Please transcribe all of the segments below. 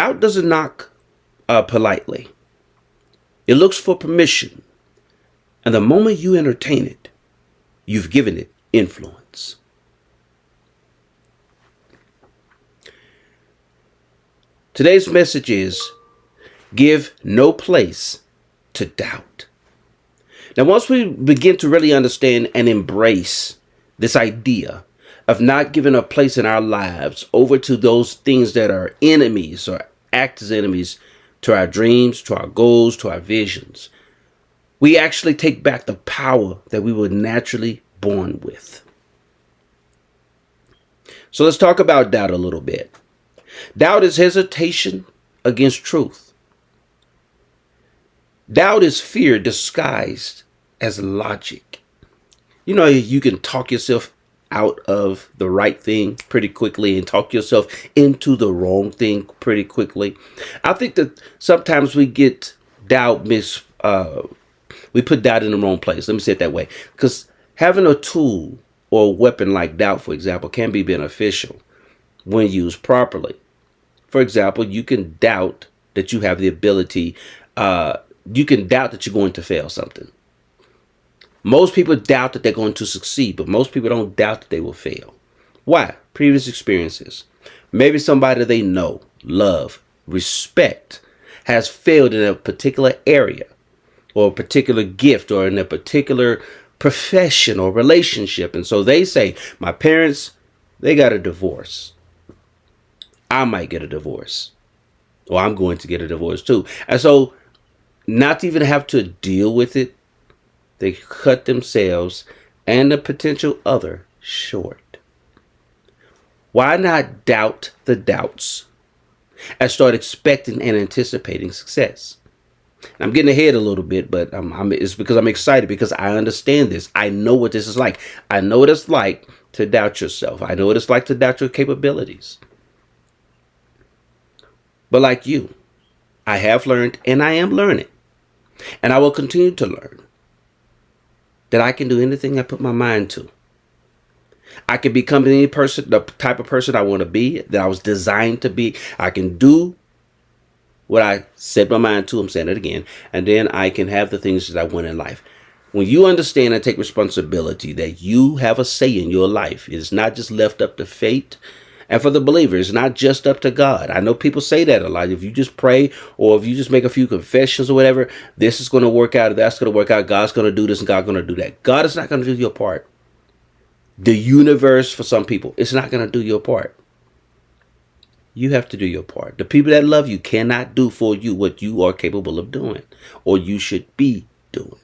Doubt doesn't knock politely. It looks for permission. And the moment you entertain it, you've given it influence. Today's message is give no place to doubt. Now, once we begin to really understand and embrace this idea of not giving a place in our lives over to those things that are enemies or act as enemies to our dreams, to our goals, to our visions, we actually take back the power that we were naturally born with. So let's talk about doubt a little bit. Doubt is hesitation against truth. Doubt is fear disguised as logic. You know, you can talk yourself out of the right thing pretty quickly and talk yourself into the wrong thing pretty quickly. I think that sometimes we get doubt we put doubt in the wrong place. Let me say it that way. Because having a tool or a weapon like doubt, for example, can be beneficial when used properly. For example, you can doubt that you have the ability, you can doubt that you're going to fail something. Most people doubt that they're going to succeed, but most people don't doubt that they will fail. Why? Previous experiences. Maybe somebody they know, love, respect has failed in a particular area or a particular gift or in a particular profession or relationship. And so they say, my parents, they got a divorce. I might get a divorce, or I'm going to get a divorce too. And so not to even have to deal with it, they cut themselves and the potential other short. Why not doubt the doubts and start expecting and anticipating success? And I'm getting ahead a little bit, but it's because I'm excited because I understand this. I know what this is like. I know what it's like to doubt yourself. I know what it's like to doubt your capabilities. But like you, I have learned and I am learning, and I will continue to learn that I can do anything I put my mind to. I can become any person, the type of person I want to be, that I was designed to be. I can do what I set my mind to. I'm saying it again. And then I can have the things that I want in life. When you understand and take responsibility that you have a say in your life, it's not just left up to fate. And for the believer, it's not just up to God. I know people say that a lot. If you just pray or if you just make a few confessions or whatever, this is going to work out, that's going to work out, God's going to do this and God's going to do that. God is not going to do your part. The universe, for some people, it's not going to do your part. You have to do your part. The people that love you cannot do for you what you are capable of doing or you should be doing.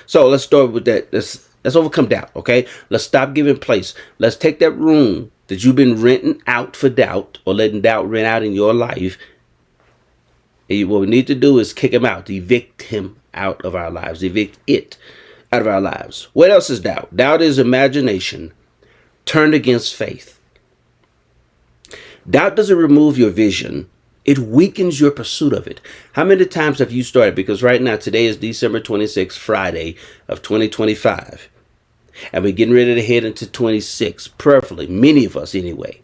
So let's start with that. Let's overcome doubt, okay? Let's stop giving place. Let's take that room that you've been renting out for doubt or letting doubt rent out in your life. And what we need to do is kick him out, evict him out of our lives, evict it out of our lives. What else is doubt? Doubt is imagination turned against faith. Doubt doesn't remove your vision. It weakens your pursuit of it. How many times have you started? Because right now, today is December 26th, Friday of 2025. And we're getting ready to head into 26, prayerfully, many of us anyway.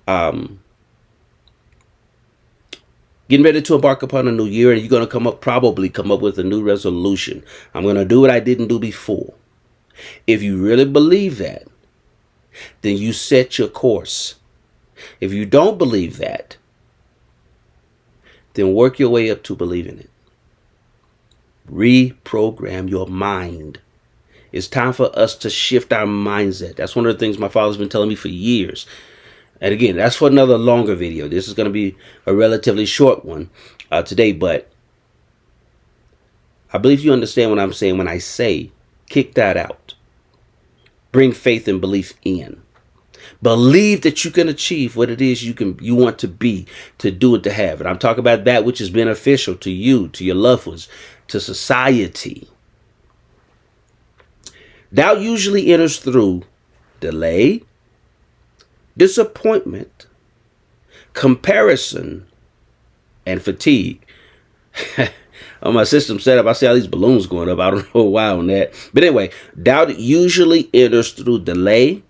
Getting ready to embark upon a new year, and you're going to probably come up with a new resolution. I'm going to do what I didn't do before. If you really believe that, then you set your course. If you don't believe that, then work your way up to believing it. Reprogram your mind. It's time for us to shift our mindset. That's one of the things my father's been telling me for years. And again, that's for another longer video. This is going to be a relatively short one today, but I believe you understand what I'm saying when I say kick that out. Bring faith and belief in. Believe that you can achieve what it is you want to be, to do, and to have. And I'm talking about that which is beneficial to you, to your loved ones, to society. Doubt usually enters through delay, disappointment, comparison, and fatigue. On my system setup, I see all these balloons going up. I don't know why on that. But anyway, doubt usually enters through delay,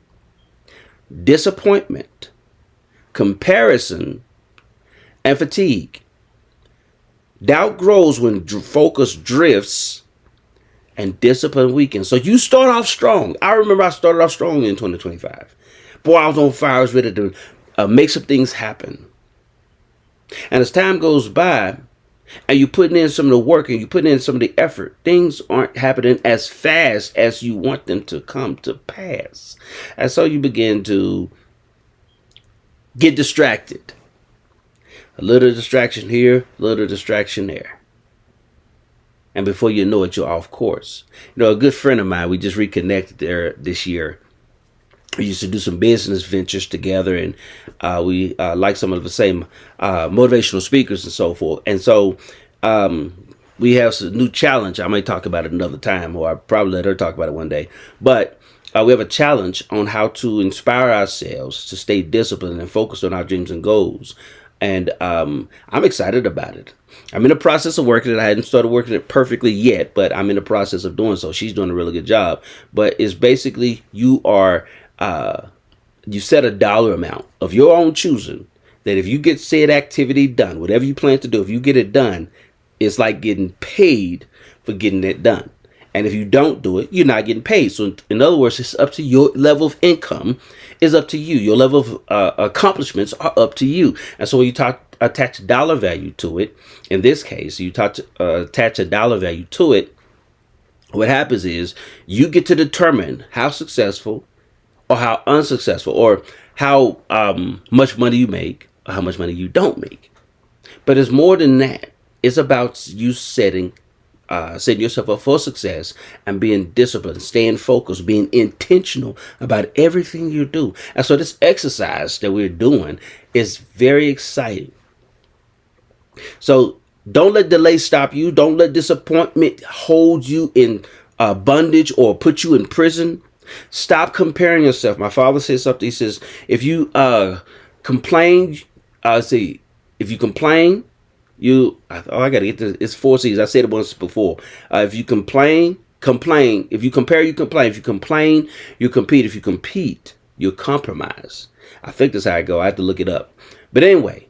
disappointment, comparison, and fatigue. Doubt grows when focus drifts and discipline weakens. So you start off strong. I remember I started off strong in 2025. Boy, I was on fire. I was ready to make some things happen. And as time goes by, and you putting in some of the work and you putting in some of the effort, things aren't happening as fast as you want them to come to pass. And so you begin to get distracted. A little distraction here, a little distraction there. And before you know it, you're off course. You know, a good friend of mine, we just reconnected there this year. We used to do some business ventures together, and we like some of the same motivational speakers and so forth. And so we have a new challenge. I may talk about it another time, or I'll probably let her talk about it one day. But we have a challenge on how to inspire ourselves to stay disciplined and focused on our dreams and goals. And I'm excited about it. I'm in the process of working it. I hadn't started working it perfectly yet, but I'm in the process of doing so. She's doing a really good job. But it's basically you set a dollar amount of your own choosing that if you get said activity done, whatever you plan to do, if you get it done, it's like getting paid for getting it done. And if you don't do it, you're not getting paid. So in other words, it's up to your level of income is up to you. Your level of accomplishments are up to you. And so when you attach a dollar value to it, in this case, you attach a dollar value to it, what happens is you get to determine how successful or how unsuccessful or how much money you make or how much money you don't make. But it's more than that. It's about you setting yourself up for success and being disciplined, staying focused, being intentional about everything you do. And so this exercise that we're doing is very exciting. So don't let delay stop you. Don't let disappointment hold you in bondage or put you in prison. Stop comparing yourself. My father says something. He says, if you complain, if you complain, I gotta get this. It's 4 C's. I said it once before. If you complain. If you compare, you complain. If you complain, you compete. If you compete, you compromise. I think that's how I go. I have to look it up. But anyway,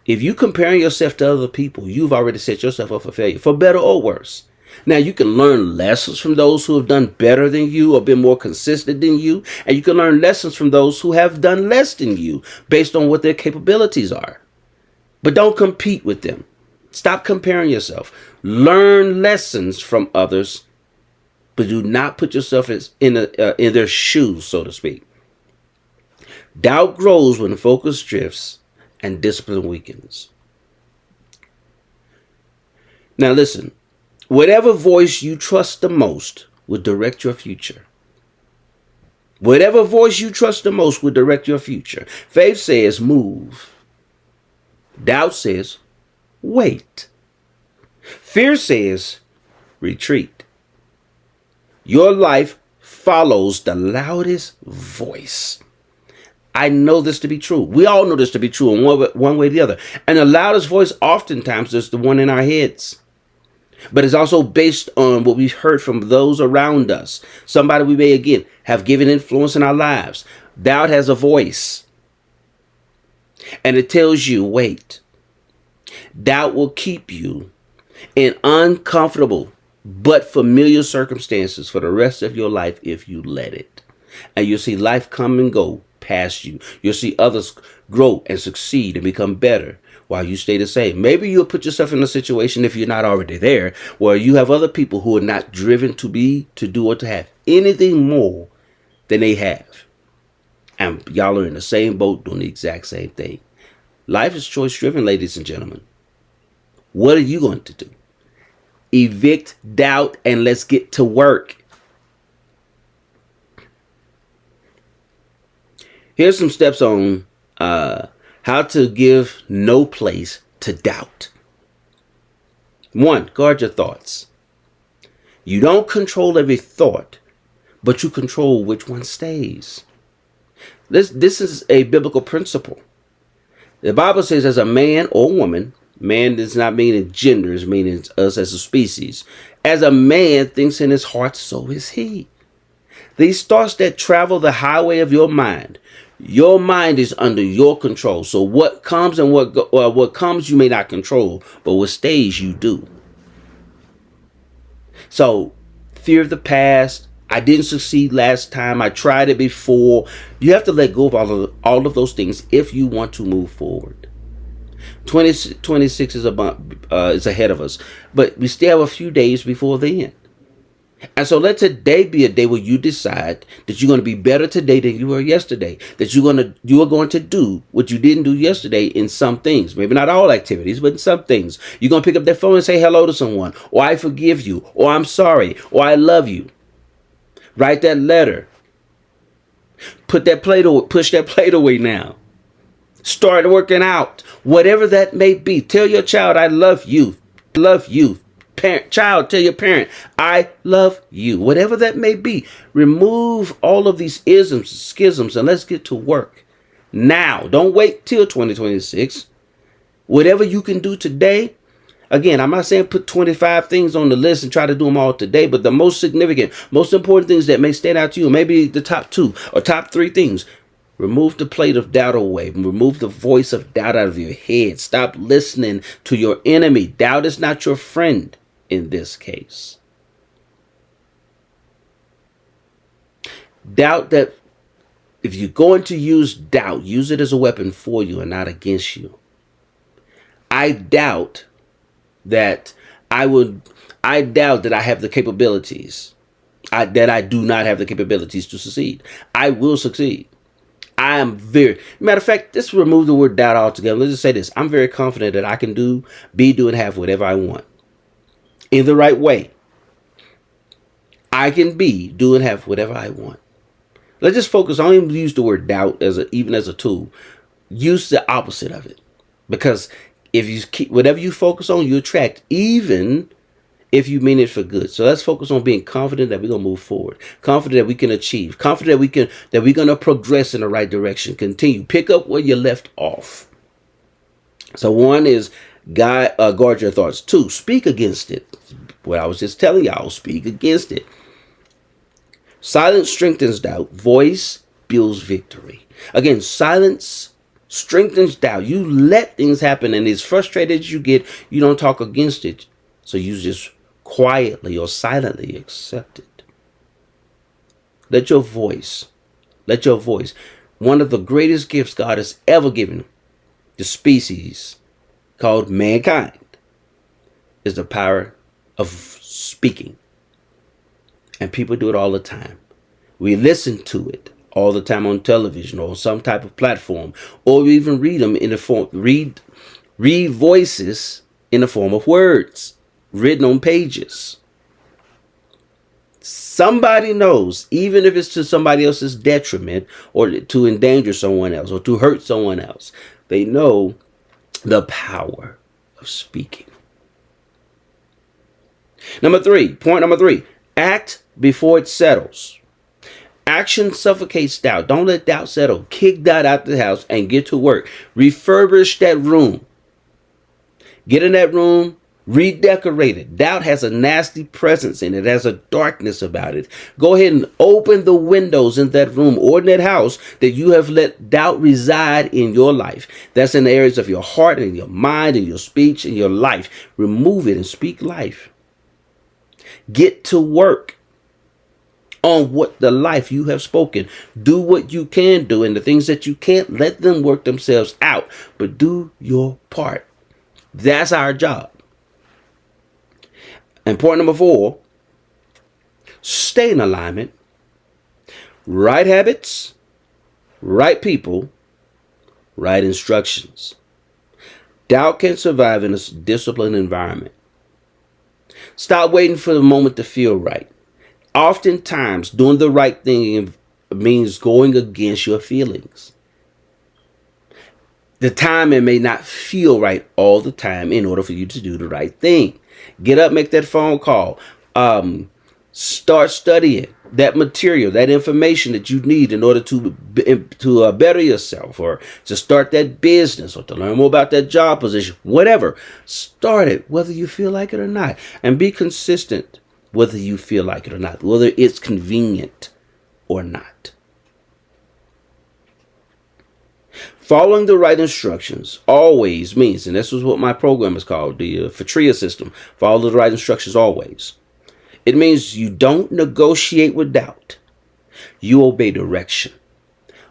if you comparing yourself to other people, you've already set yourself up for failure, for better or worse. Now, you can learn lessons from those who have done better than you or been more consistent than you. And you can learn lessons from those who have done less than you based on what their capabilities are. But don't compete with them. Stop comparing yourself. Learn lessons from others, but do not put yourself in their shoes, so to speak. Doubt grows when focus drifts and discipline weakens. Now listen, whatever voice you trust the most will direct your future. Whatever voice you trust the most will direct your future. Faith says move. Doubt says wait. Fear says retreat. Your life follows the loudest voice. I know this to be true. We all know this to be true in one way or the other. And the loudest voice oftentimes is the one in our heads. But it's also based on what we've heard from those around us. Somebody we may, again, have given influence in our lives. Doubt has a voice. And it tells you, wait. Doubt will keep you in uncomfortable but familiar circumstances for the rest of your life if you let it. And you'll see life come and go past you. You'll see others grow and succeed and become better while you stay the same. Maybe you'll put yourself in a situation, if you're not already there, where you have other people who are not driven to do, or to have anything more than they have. And y'all are in the same boat doing the exact same thing. Life is choice driven, ladies and gentlemen. What are you going to do? Evict doubt and let's get to work. Here's some steps on how to give no place to doubt. 1, guard your thoughts. You don't control every thought, but you control which one stays. This is a biblical principle. The Bible says as a man or woman, man does not mean in gender, it's meaning us as a species. As a man thinks in his heart, so is he. These thoughts that travel the highway of your mind, Your mind is under your control. So what comes and what comes you may not control, but what stays you do. So fear of the past. I didn't succeed last time. I tried it before. You have to let go of all of those things if you want to move forward. 2026 is ahead of us, but we still have a few days before then. And so let today be a day where you decide that you're going to be better today than you were yesterday. That you are going to do what you didn't do yesterday in some things. Maybe not all activities, but in some things. You're going to pick up that phone and say hello to someone, or I forgive you, or I'm sorry, or I love you. Write that letter. Push that plate away now. Start working out. Whatever that may be. Tell your child, I love you. Love you. Child, tell your parent, I love you. Whatever that may be. Remove all of these isms, schisms, and let's get to work. Now. Don't wait till 2026. Whatever you can do today. Again, I'm not saying put 25 things on the list and try to do them all today, but the most significant, most important things that may stand out to you, maybe the top 2 or top 3 things. Remove the plate of doubt away. Remove the voice of doubt out of your head. Stop listening to your enemy. Doubt is not your friend in this case. Doubt that if you're going to use doubt, use it as a weapon for you and not against you. I doubt that I doubt that I have the capabilities. That I do not have the capabilities to succeed. I will succeed. I am matter of fact, let's remove the word doubt altogether. Let's just say this. I'm very confident that I can do, and have whatever I want. In the right way. I can do and have whatever I want. Let's just focus. I don't even use the word doubt even as a tool. Use the opposite of it. Because if you keep whatever you focus on, you attract, even if you mean it for good. So let's focus on being confident that we're gonna move forward, confident that we can achieve, confident that we're gonna progress in the right direction. Continue, pick up where you left off. So 1 is guard your thoughts. 2, speak against it. What I was just telling y'all, speak against it. Silence strengthens doubt. Voice builds victory. Again, silence strengthens doubt. You let things happen, and as frustrated as you get, you don't talk against it. So you just quietly or silently accept it. Let your voice, one of the greatest gifts God has ever given the species called mankind, is the power of speaking. And people do it all the time. We listen to it all the time on television or some type of platform, or we even read them in the form, read voices in the form of words written on pages. Somebody knows, even if it's to somebody else's detriment or to endanger someone else or to hurt someone else, they know the power of speaking. Point number 3, act before it settles. Action suffocates doubt. Don't let doubt settle. Kick doubt out the house and get to work. Refurbish that room. Get in that room, redecorate it. Doubt has a nasty presence in it. It has a darkness about it. Go ahead and open the windows in that room or in that house that you have let doubt reside in your life. That's in the areas of your heart and your mind and your speech and your life. Remove it and speak life. Get to work on what the life you have spoken. Do what you can do, and the things that you can't, let them work themselves out, but do your part. That's our job. And point number 4, stay in alignment. Right habits, right people, right instructions. Doubt can survive in a disciplined environment. Stop waiting for the moment to feel right. Oftentimes, doing the right thing means going against your feelings. The timing may not feel right all the time in order for you to do the right thing. Get up, make that phone call. Start studying that material, that information that you need in order to better yourself, or to start that business, or to learn more about that job position. Whatever. Start it, whether you feel like it or not. And be consistent, whether you feel like it or not, whether it's convenient or not. Following the right instructions always means, and this is what my program is called, the FTRIA system. Follow the right instructions always. It means you don't negotiate with doubt. You obey direction.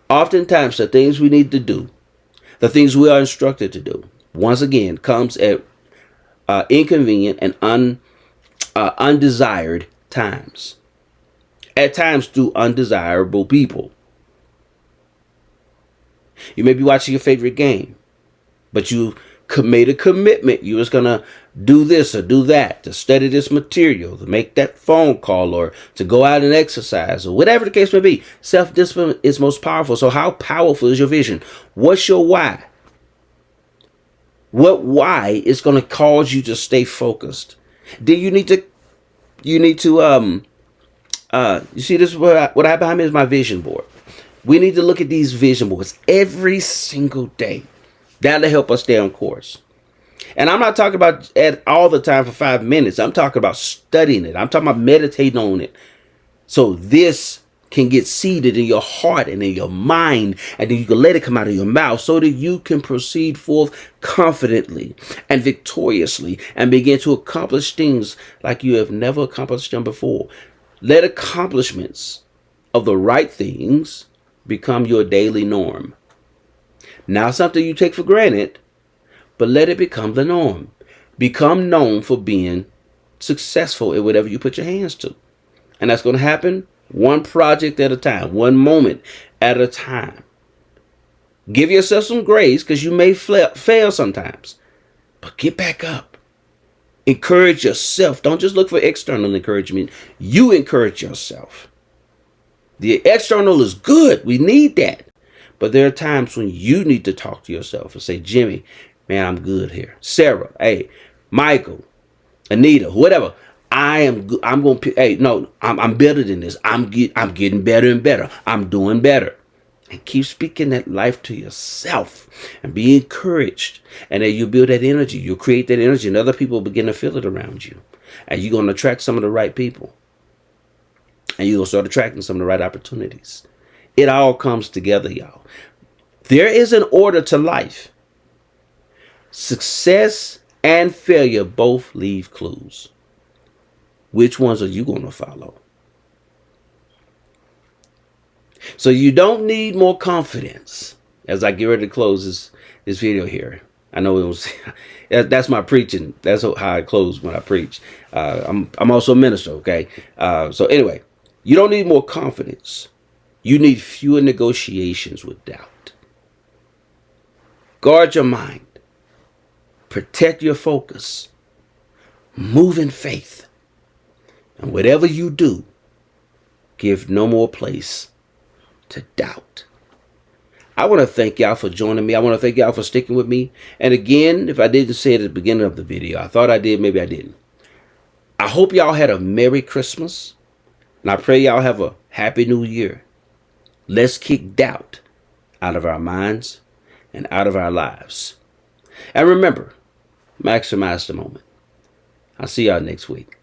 Oftentimes, the things we need to do, the things we are instructed to do, once again, comes at inconvenient and undesired times. At times through undesirable people. You may be watching your favorite game, but you made a commitment. You was going to do this or do that, to study this material, to make that phone call, or to go out and exercise, or whatever the case may be. Self-discipline is most powerful. So how powerful is your vision? What's your why? What why is going to cause you to stay focused? Then you need to you see, this is what I have behind me is my vision board. We need to look at these vision boards every single day. That'll help us stay on course. And I'm not talking about it all the time for 5 minutes. I'm talking about studying it. I'm talking about meditating on it. So this can get seated in your heart and in your mind, and then you can let it come out of your mouth so that you can proceed forth confidently and victoriously and begin to accomplish things like you have never accomplished them before. Let accomplishments of the right things become your daily norm. Not something you take for granted, but let it become the norm. Become known for being successful in whatever you put your hands to. And that's going to happen one project at a time, one moment at a time. Give yourself some grace, because you may fail sometimes, but get back up. Encourage yourself. Don't just look for external encouragement. You encourage yourself. The external is good. We need that. But there are times when you need to talk to yourself and say, Jimmy, man, I'm good here. Sarah, hey, Michael, Anita, whatever. I'm going to, hey, no, I'm better than this. I'm getting better and better. I'm doing better. And keep speaking that life to yourself and be encouraged. And then you build that energy. You'll create that energy, and other people begin to feel it around you. And you're going to attract some of the right people. And you'll start attracting some of the right opportunities. It all comes together, y'all. There is an order to life. Success and failure both leave clues. Which ones are you going to follow? So you don't need more confidence. As I get ready to close this video here. I know it was, that's my preaching. That's how I close when I preach. I'm also a minister, okay? So anyway. You don't need more confidence. You need fewer negotiations with doubt. Guard your mind. Protect your focus. Move in faith. And whatever you do, give no more place to doubt. I want to thank y'all for joining me. I want to thank y'all for sticking with me. And again, if I didn't say it at the beginning of the video, I thought I did, maybe I didn't. I hope y'all had a Merry Christmas. And I pray y'all have a Happy New Year. Let's kick doubt out of our minds and out of our lives. And remember, maximize the moment. I'll see y'all next week.